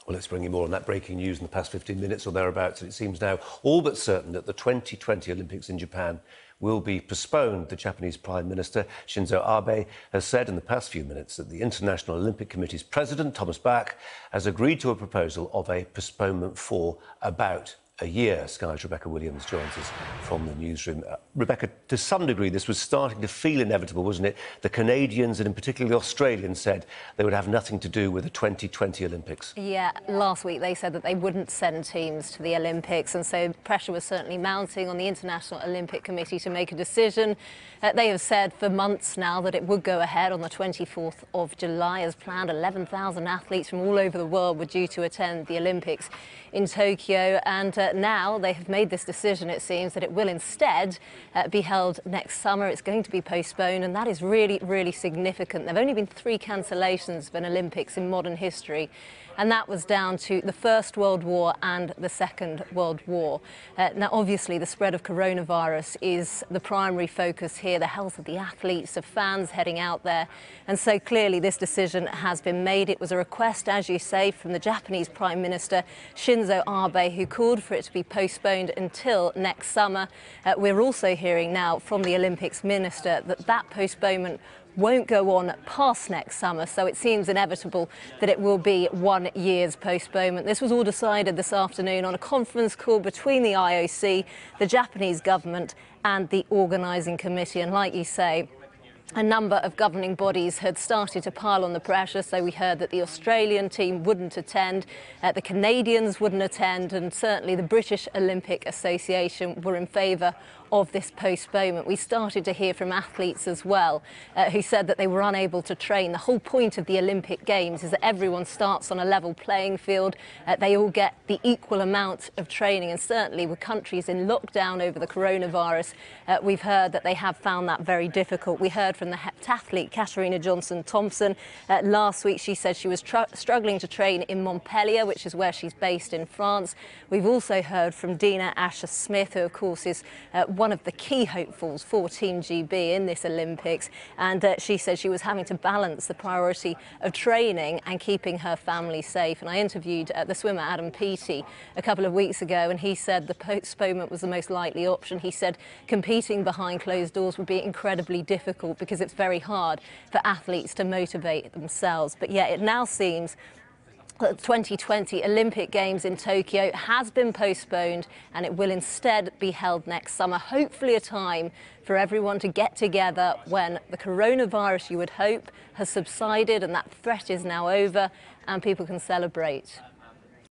Well, let's bring you more on that breaking news in the past 15 minutes or thereabouts. It seems now all but certain that the 2020 Olympics in Japan will be postponed. The Japanese Prime Minister, Shinzo Abe, has said in the past few minutes that the International Olympic Committee's president, Thomas Bach, has agreed to a proposal of a postponement for about a year. Sky's Rebecca Williams joins us from the newsroom. Rebecca, to some degree, this was starting to feel inevitable, wasn't it? The Canadians and in particular the Australians said they would have nothing to do with the 2020 Olympics. Yeah, last week they said that they wouldn't send teams to the Olympics, and so pressure was certainly mounting on the International Olympic Committee to make a decision. They have said for months now that it would go ahead on the 24th of July as planned. 11,000 athletes from all over the world were due to attend the Olympics in Tokyo, and now they have made this decision, it seems, that it will instead be held next summer. It's going to be postponed, and that is really, really significant. There have only been 3 cancellations of an Olympics in modern history, and that was down to the First World War and the Second World War. Now, obviously, the spread of coronavirus is the primary focus here, the health of the athletes, of fans heading out there. And so clearly this decision has been made. It was a request, as you say, from the Japanese Prime Minister, Shinzo Abe, who called for it to be postponed until next summer. We're also hearing now from the Olympics Minister that that postponement won't go on past next summer, so it seems inevitable that it will be 1 year's postponement. This was all decided this afternoon on a conference call between the IOC, the Japanese government and the organising committee. And like you say, a number of governing bodies had started to pile on the pressure. So we heard that the Australian team wouldn't attend, the Canadians wouldn't attend, and certainly the British Olympic Association were in favour of this postponement. We started to hear from athletes as well, who said that they were unable to train. The whole point of the Olympic Games is that everyone starts on a level playing field. They all get the equal amount of training, and certainly with countries in lockdown over the coronavirus, we've heard that they have found that very difficult. We heard from the heptathlete Katarina Johnson-Thompson last week. She said she was struggling to train in Montpellier, which is where she's based in France. We've also heard from Dina Asher-Smith, who of course is one of the key hopefuls for Team GB in this Olympics, and she said she was having to balance the priority of training and keeping her family safe. And I interviewed the swimmer Adam Peaty a couple of weeks ago, and he said the postponement was the most likely option. He said competing behind closed doors would be incredibly difficult because it's very hard for athletes to motivate themselves. But yet it now seems the 2020 Olympic Games in Tokyo has been postponed, and it will instead be held next summer. Hopefully a time for everyone to get together when the coronavirus, you would hope, has subsided and that threat is now over and people can celebrate.